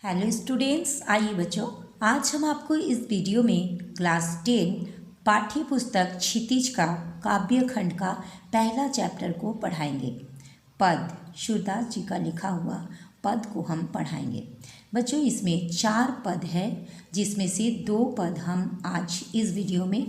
Hello students, आइए बच्चों, आज हम आपको इस वीडियो में क्लास 10 पाठ्य पुस्तक क्षितिज का काव्य खंड का पहला चैप्टर को पढ़ाएंगे। पद, सूरदास जी का लिखा हुआ पद को हम पढ़ाएंगे। बच्चों, इसमें 4 पद है, जिसमें से 2 पद हम आज इस वीडियो में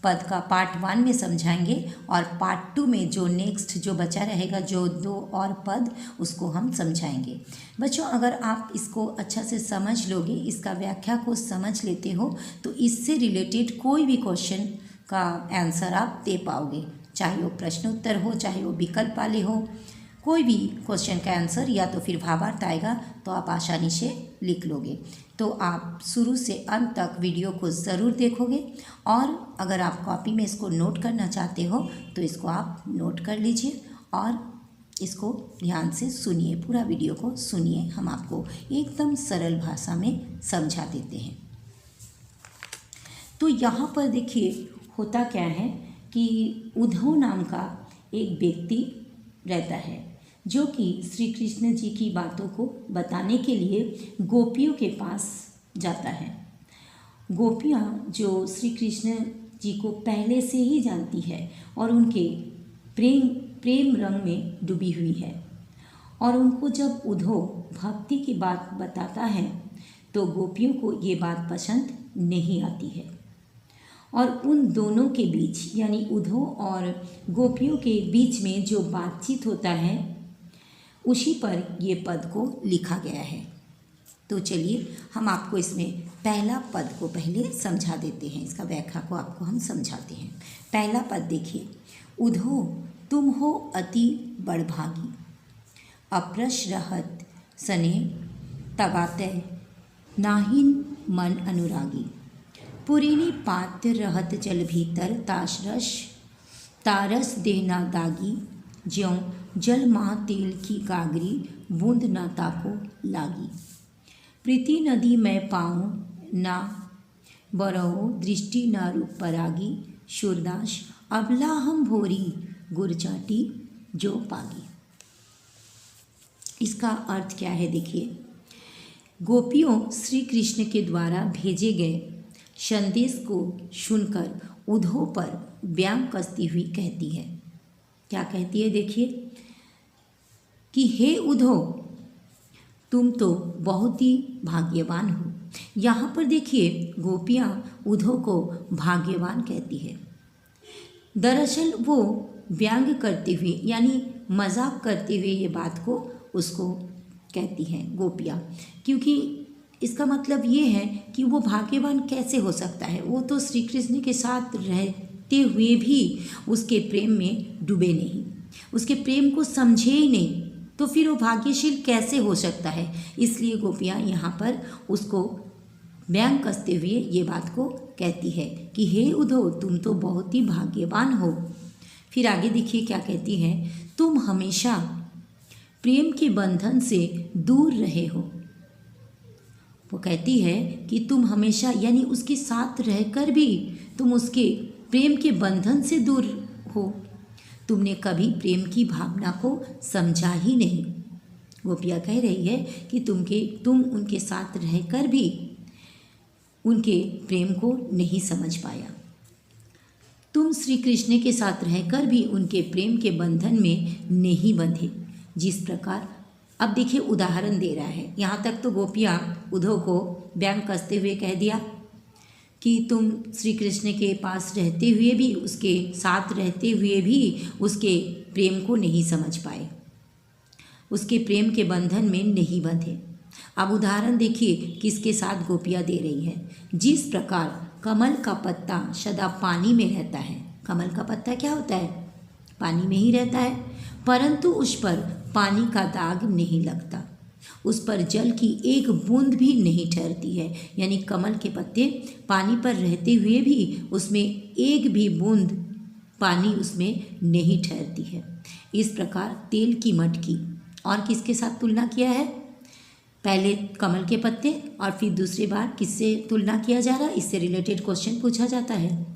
पद का पार्ट 1 में समझाएंगे और पार्ट 2 में जो नेक्स्ट जो बचा रहेगा, जो 2 और पद, उसको हम समझाएंगे। बच्चों, अगर आप इसको अच्छा से समझ लोगे, इसका व्याख्या को समझ लेते हो, तो इससे रिलेटेड कोई भी क्वेश्चन का आंसर आप दे पाओगे, चाहे वो प्रश्न उत्तर हो, चाहे वो विकल्प वाले हो। कोई भी क्वेश्चन का आंसर या तो फिर भावार्थ आएगा तो आप आसानी से लिख लोगे। तो आप शुरू से अंत तक वीडियो को ज़रूर देखोगे, और अगर आप कॉपी में इसको नोट करना चाहते हो तो इसको आप नोट कर लीजिए और इसको ध्यान से सुनिए, पूरा वीडियो को सुनिए। हम आपको एकदम सरल भाषा में समझा देते हैं। तो यहाँ पर देखिए, होता क्या है कि उद्धव नाम का एक व्यक्ति रहता है, जो कि श्री कृष्ण जी की बातों को बताने के लिए गोपियों के पास जाता है। गोपियाँ जो श्री कृष्ण जी को पहले से ही जानती है और उनके प्रेम रंग में डूबी हुई है, और उनको जब उद्धव भक्ति की बात बताता है तो गोपियों को ये बात पसंद नहीं आती है, और उन दोनों के बीच यानी उद्धव और गोपियों के बीच में जो बातचीत होता है, उसी पर ये पद को लिखा गया है। तो चलिए हम आपको इसमें पहला पद को पहले समझा देते हैं, इसका व्याख्या को आपको हम समझाते हैं। पहला पद देखिए, उद्धव तुम हो अति बड़भागी, अप्रश रहत सने तगाते नाहिन मन अनुरागी, पुरीनी पात्र रहत जल भीतर तारस देना दागी, ज्यों जल माँ तेल की गागरी बूंद न ताको लागी, प्रीति नदी में पाऊँ ना बरहो दृष्टि न रूप परागी, सूरदास अबला हम भोरी गुरचाटी जो पागी। इसका अर्थ क्या है देखिए, गोपियों श्री कृष्ण के द्वारा भेजे गए संदेश को सुनकर उद्धव पर व्यंग कसती हुई कहती है। क्या कहती है देखिए कि हे उद्धव, तुम तो बहुत ही भाग्यवान हो। यहाँ पर देखिए, गोपियाँ उद्धव को भाग्यवान कहती है। दरअसल वो व्यंग करते हुए यानी मजाक करते हुए ये बात को उसको कहती हैं गोपियाँ, क्योंकि इसका मतलब ये है कि वो भाग्यवान कैसे हो सकता है, वो तो श्री कृष्ण के साथ रहते हुए भी उसके प्रेम में डूबे नहीं, उसके प्रेम को समझे ही नहीं, तो फिर वो भाग्यशील कैसे हो सकता है। इसलिए गोपियाँ यहाँ पर उसको व्यंग कसते हुए ये बात को कहती है कि हे उद्धव, तुम तो बहुत ही भाग्यवान हो। फिर आगे देखिए क्या कहती हैं, तुम हमेशा प्रेम के बंधन से दूर रहे हो। वो कहती है कि तुम हमेशा यानी उसके साथ रहकर भी तुम उसके प्रेम के बंधन से दूर हो, तुमने कभी प्रेम की भावना को समझा ही नहीं। गोपियाँ कह रही है कि तुम उनके साथ रहकर भी उनके प्रेम को नहीं समझ पाया, तुम श्री कृष्ण के साथ रहकर भी उनके प्रेम के बंधन में नहीं बंधे। जिस प्रकार, अब देखिए उदाहरण दे रहा है, यहाँ तक तो गोपियाँ उद्धव को व्यंग कसते हुए कह दिया कि तुम श्री कृष्ण के पास रहते हुए भी, उसके साथ रहते हुए भी उसके प्रेम को नहीं समझ पाए, उसके प्रेम के बंधन में नहीं बंधे। अब उदाहरण देखिए किसके साथ गोपियाँ दे रही है। जिस प्रकार कमल का पत्ता सदा पानी में रहता है, कमल का पत्ता क्या होता है, पानी में ही रहता है, परंतु उस पर पानी का दाग नहीं लगता, उस पर जल की एक बूंद भी नहीं ठहरती है, यानी कमल के पत्ते पानी पर रहते हुए भी उसमें एक भी बूंद पानी उसमें नहीं ठहरती है। इस प्रकार तेल की मटकी, और किसके साथ तुलना किया है, पहले कमल के पत्ते और फिर दूसरी बार किससे तुलना किया जा रहा है, इससे रिलेटेड क्वेश्चन पूछा जाता है।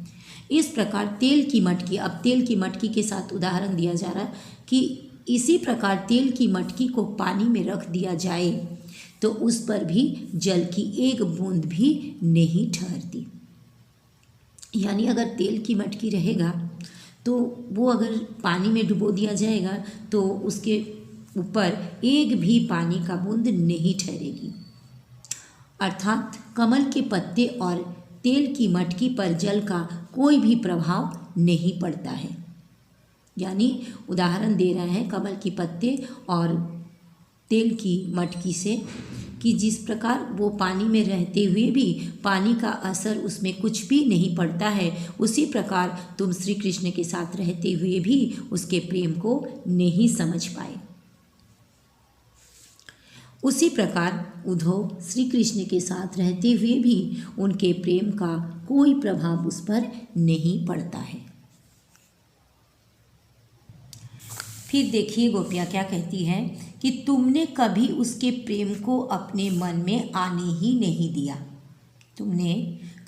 इस प्रकार तेल की मटकी, अब तेल की मटकी के साथ उदाहरण दिया जा रहा है कि इसी प्रकार तेल की मटकी को पानी में रख दिया जाए तो उस पर भी जल की एक बूंद भी नहीं ठहरती। यानी अगर तेल की मटकी रहेगा तो वो अगर पानी में डुबो दिया जाएगा तो उसके ऊपर एक भी पानी का बूंद नहीं ठहरेगी। अर्थात कमल के पत्ते और तेल की मटकी पर जल का कोई भी प्रभाव नहीं पड़ता है। यानी उदाहरण दे रहा है कमल की पत्ते और तेल की मटकी से कि जिस प्रकार वो पानी में रहते हुए भी पानी का असर उसमें कुछ भी नहीं पड़ता है, उसी प्रकार तुम श्री कृष्ण के साथ रहते हुए भी उसके प्रेम को नहीं समझ पाए। उसी प्रकार उद्धव श्री कृष्ण के साथ रहते हुए भी उनके प्रेम का कोई प्रभाव उस पर नहीं पड़ता है। फिर देखिए गोपियाँ क्या कहती हैं कि तुमने कभी उसके प्रेम को अपने मन में आने ही नहीं दिया। तुमने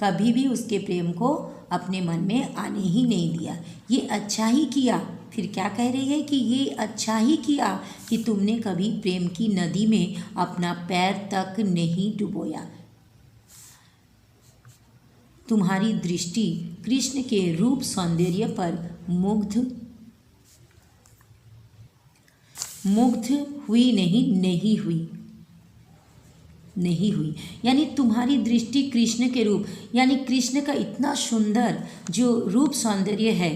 कभी भी उसके प्रेम को अपने मन में आने ही नहीं दिया। ये अच्छा ही किया। फिर क्या कह रही है कि ये अच्छा ही किया कि तुमने कभी प्रेम की नदी में अपना पैर तक नहीं डुबोया। तुम्हारी दृष्टि कृष्ण के रूप सौंदर्य पर मुग्ध हुई नहीं हुई। यानी तुम्हारी दृष्टि कृष्ण के रूप, यानी कृष्ण का इतना सुंदर जो रूप सौंदर्य है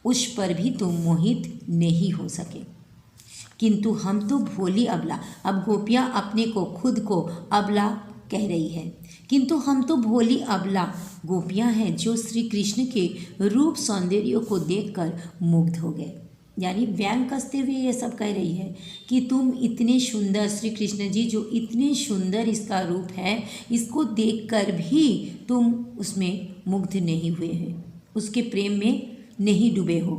उस पर भी तुम मोहित नहीं हो सके। किंतु हम तो भोली अबला, अब गोपियाँ अपने को खुद को अबला कह रही है, किंतु हम तो भोली अबला गोपियाँ हैं जो श्री कृष्ण के रूप सौंदर्य को देखकर मुग्ध हो गए। यानी व्यंग कसते हुए ये सब कह रही है कि तुम इतने सुंदर, श्री कृष्ण जी जो इतने सुंदर इसका रूप है, इसको देखकर भी तुम उसमें मुग्ध नहीं हुए हैं, उसके प्रेम में नहीं डूबे हो।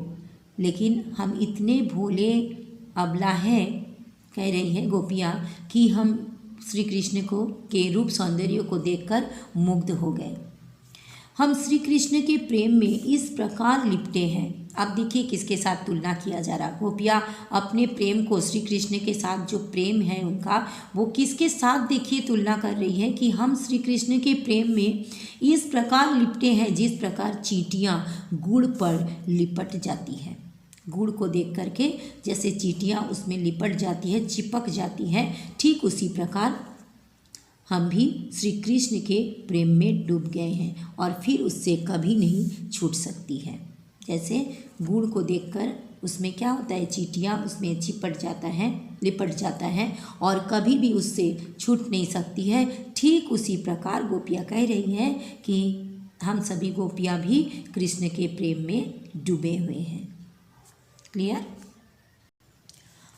लेकिन हम इतने भोले अबला हैं, कह रही हैं गोपियाँ, कि हम श्री कृष्ण को के रूप सौंदर्य को देखकर मुग्ध हो गए। हम श्री कृष्ण के प्रेम में इस प्रकार लिपटे हैं। अब देखिए किसके साथ तुलना किया जा रहा। गोपियाँ अपने प्रेम को श्री कृष्ण के साथ जो प्रेम है उनका, वो किसके साथ देखिए तुलना कर रही है कि हम श्री कृष्ण के प्रेम में इस प्रकार लिपटे हैं जिस प्रकार चींटियाँ गुड़ पर लिपट जाती हैं। गुड़ को देख करके जैसे चींटियाँ उसमें लिपट जाती है, चिपक जाती हैं, ठीक उसी प्रकार हम भी श्री कृष्ण के प्रेम में डूब गए हैं और फिर उससे कभी नहीं छूट सकती है। जैसे गुड़ को देखकर उसमें क्या होता है, चींटियाँ उसमें चिपट जाता है, लिपट जाता है और कभी भी उससे छूट नहीं सकती है। ठीक उसी प्रकार गोपियाँ कह रही हैं कि हम सभी गोपियाँ भी कृष्ण के प्रेम में डूबे हुए हैं। क्लियर?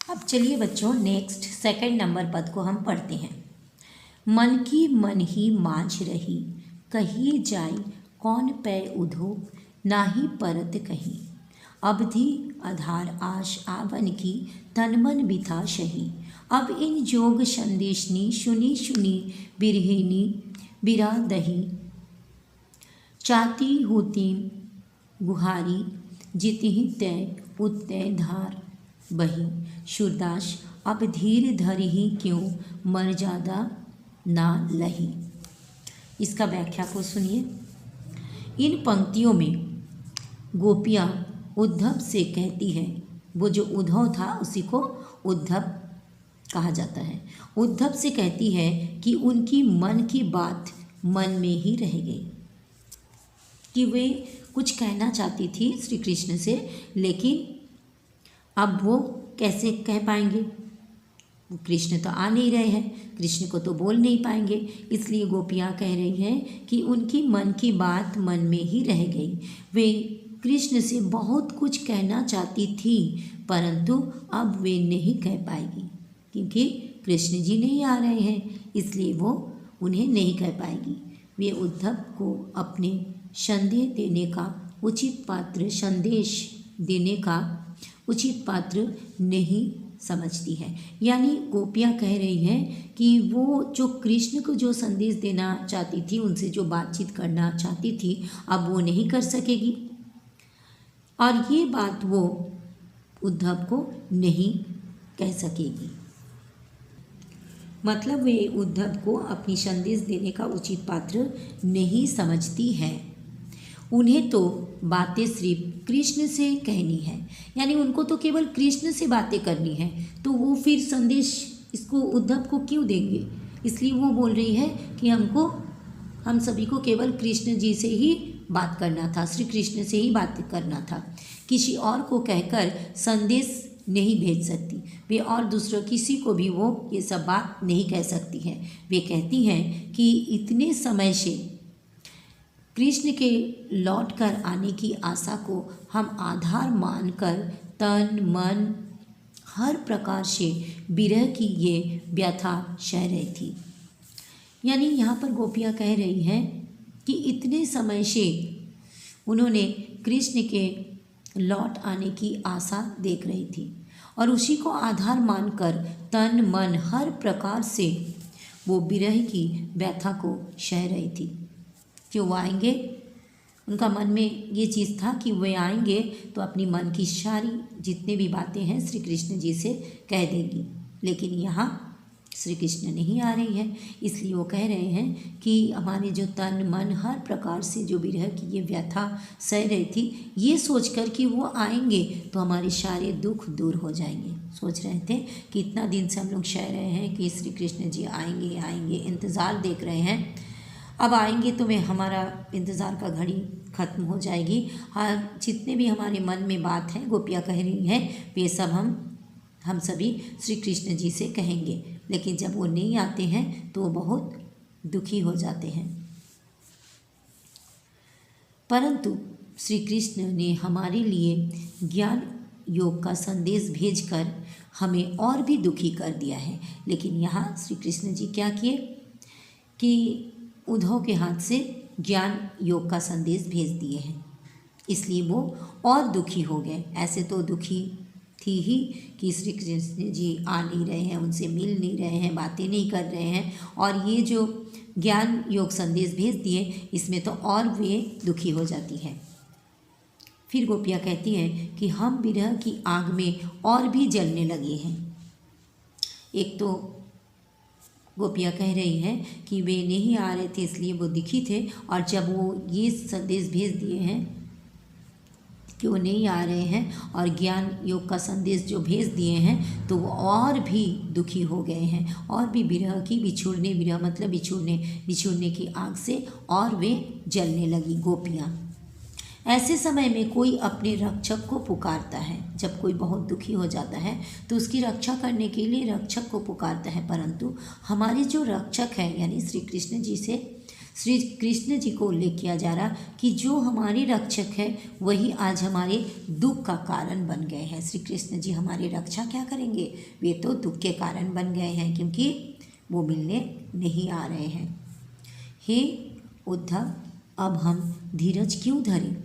अब चलिए बच्चों नेक्स्ट सेकंड नंबर पद को हम पढ़ते हैं। मन की मन ही मांझ रही, कहिए जाई कौन पै उधो, नाही परत कहीं। अवधि आधार आश आवन की, तन मन बिथा शही। अब इन जोग संदेशनी, सुनी सुनी बिरहिनी बिरा दही। चाती होती गुहारी, जितिहि तय उत्तय धार बही। सूरदास अब धीर धरिहि क्यों, मर्यादा ना लही। इसका व्याख्या को सुनिए। इन पंक्तियों में गोपियाँ उद्धव से कहती हैं, वो जो उद्धव था उसी को उद्धव कहा जाता है। उद्धव से कहती है कि उनकी मन की बात मन में ही रह गई, कि वे कुछ कहना चाहती थी श्री कृष्ण से, लेकिन अब वो कैसे कह पाएंगे, कृष्ण तो आ नहीं रहे हैं, कृष्ण को तो बोल नहीं पाएंगे। इसलिए गोपियाँ कह रही हैं कि उनकी मन की बात मन में ही रह गई। वे कृष्ण से बहुत कुछ कहना चाहती थी, परंतु अब वे नहीं कह पाएगी क्योंकि कृष्ण जी नहीं आ रहे हैं, इसलिए वो उन्हें नहीं कह पाएगी। वे उद्धव को अपने संदेश देने का उचित पात्र नहीं समझती है। यानी गोपियाँ कह रही हैं कि वो जो कृष्ण को जो संदेश देना चाहती थी, उनसे जो बातचीत करना चाहती थी, अब वो नहीं कर सकेगी और ये बात वो उद्धव को नहीं कह सकेगी। मतलब वे उद्धव को अपनी संदेश देने का उचित पात्र नहीं समझती है। उन्हें तो बातें सिर्फ कृष्ण से कहनी है, यानी उनको तो केवल कृष्ण से बातें करनी है, तो वो फिर संदेश इसको उद्धव को क्यों देंगे। इसलिए वो बोल रही है कि हम सभी को केवल कृष्ण जी से ही बात करना था, श्री कृष्ण से ही बात करना था। किसी और को कहकर संदेश नहीं भेज सकती वे, और दूसरों किसी को भी वो ये सब बात नहीं कह सकती हैं। वे कहती हैं कि इतने समय से कृष्ण के लौट कर आने की आशा को हम आधार मानकर तन मन हर प्रकार से विरह की ये व्यथा सह रही थी। यानी यहाँ पर गोपियाँ कह रही हैं कि इतने समय से उन्होंने कृष्ण के लौट आने की आशा देख रही थी और उसी को आधार मानकर तन मन हर प्रकार से वो विरह की व्यथा को सह रही थी कि वो आएंगे। उनका मन में ये चीज़ था कि वे आएंगे तो अपनी मन की सारी जितने भी बातें हैं श्री कृष्ण जी से कह देंगी, लेकिन यहाँ श्री कृष्ण नहीं आ रही है। इसलिए वो कह रहे हैं कि हमारे जो तन मन हर प्रकार से जो विरह की ये व्यथा सह रही थी, ये सोचकर कि वो आएंगे तो हमारे सारे दुख दूर हो जाएंगे। सोच रहे थे कि इतना दिन से हम लोग सह रहे हैं कि श्री कृष्ण जी आएंगे आएंगे, इंतज़ार देख रहे हैं, अब आएंगे तो वे हमारा इंतज़ार का घड़ी ख़त्म हो जाएगी। हर जितने भी हमारे मन में बात है गोपियाँ कह रही हैं, वे सब हम सभी श्री कृष्ण जी से कहेंगे। लेकिन जब वो नहीं आते हैं तो वो बहुत दुखी हो जाते हैं। परंतु श्री कृष्ण ने हमारे लिए ज्ञान योग का संदेश भेजकर हमें और भी दुखी कर दिया है। लेकिन यहाँ श्री कृष्ण जी क्या किए कि उद्धव के हाथ से ज्ञान योग का संदेश भेज दिए हैं, इसलिए वो और दुखी हो गए। ऐसे तो दुखी थी ही कि श्री कृष्ण जी आ नहीं रहे हैं, उनसे मिल नहीं रहे हैं, बातें नहीं कर रहे हैं, और ये जो ज्ञान योग संदेश भेज दिए इसमें तो और वे दुखी हो जाती हैं। फिर गोपियाँ कहती हैं कि हम विरह की आग में और भी जलने लगे हैं। एक तो गोपियाँ कह रही हैं कि वे नहीं आ रहे थे इसलिए वो दुखी थे, और जब वो ये संदेश भेज दिए हैं कि वो नहीं आ रहे हैं और ज्ञान योग का संदेश जो भेज दिए हैं तो वो और भी दुखी हो गए हैं, और भी विरह की विरह मतलब बिछुड़ने की आग से और वे जलने लगी गोपियाँ। ऐसे समय में कोई अपने रक्षक को पुकारता है। जब कोई बहुत दुखी हो जाता है तो उसकी रक्षा करने के लिए रक्षक को पुकारता है, परंतु हमारे जो रक्षक हैं यानी श्री कृष्ण जी से श्री कृष्ण जी को उल्लेख किया जा रहा कि जो हमारे रक्षक है वही आज हमारे दुख का कारण बन गए हैं। श्री कृष्ण जी हमारी रक्षा क्या करेंगे, वे तो दुख के कारण बन गए हैं क्योंकि वो मिलने नहीं आ रहे हैं। हे उद्धव, अब हम धीरज क्यों धरें।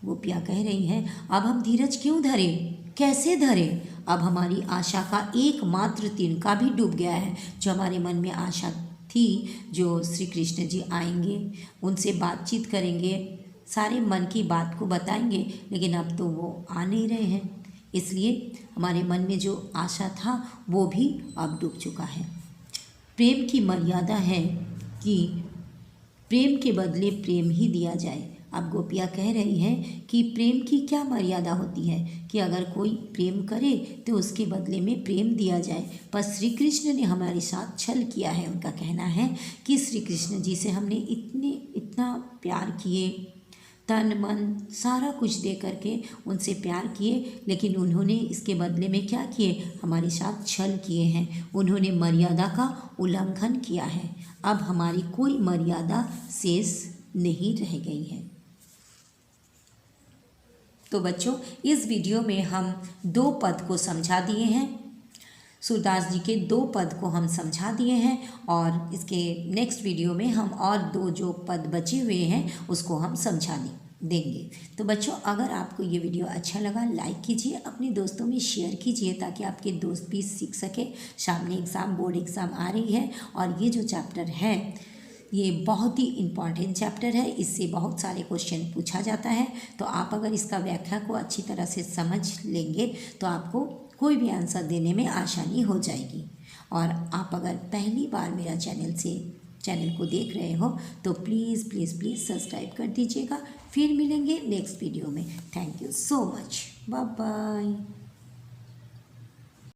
गोपियाँ कह रही हैं अब हम धीरज क्यों धरें, कैसे धरें। अब हमारी आशा का एकमात्र तिनका भी डूब गया है। जो हमारे मन में आशा थी, जो श्री कृष्ण जी आएंगे, उनसे बातचीत करेंगे, सारे मन की बात को बताएंगे, लेकिन अब तो वो आ नहीं रहे हैं। इसलिए हमारे मन में जो आशा था वो भी अब डूब चुका है। प्रेम की मर्यादा है कि प्रेम के बदले प्रेम ही दिया जाए। अब गोपियाँ कह रही हैं कि प्रेम की क्या मर्यादा होती है कि अगर कोई प्रेम करे तो उसके बदले में प्रेम दिया जाए, पर श्री कृष्ण ने हमारे साथ छल किया है। उनका कहना है कि श्री कृष्ण जी से हमने इतना प्यार किए, तन मन सारा कुछ दे करके उनसे प्यार किए, लेकिन उन्होंने इसके बदले में क्या किए, हमारे साथ छल किए हैं। उन्होंने मर्यादा का उल्लंघन किया है। अब हमारी कोई मर्यादा शेष नहीं रह गई है। तो बच्चों, इस वीडियो में हम 2 पद को समझा दिए हैं। सूरदास जी के 2 पद को हम समझा दिए हैं, और इसके नेक्स्ट वीडियो में हम और 2 जो पद बचे हुए हैं उसको हम समझा देंगे। तो बच्चों, अगर आपको ये वीडियो अच्छा लगा लाइक कीजिए, अपने दोस्तों में शेयर कीजिए ताकि आपके दोस्त भी सीख सके। सामने एग्ज़ाम, बोर्ड एग्ज़ाम आ रही है, और ये जो चैप्टर है ये बहुत ही इम्पॉर्टेंट चैप्टर है। इससे बहुत सारे क्वेश्चन पूछा जाता है, तो आप अगर इसका व्याख्या को अच्छी तरह से समझ लेंगे तो आपको कोई भी आंसर देने में आसानी हो जाएगी। और आप अगर पहली बार मेरा चैनल को देख रहे हो तो प्लीज़ प्लीज़ प्लीज़ सब्सक्राइब कर दीजिएगा। फिर मिलेंगे नेक्स्ट वीडियो में। Thank you so much. Bye bye.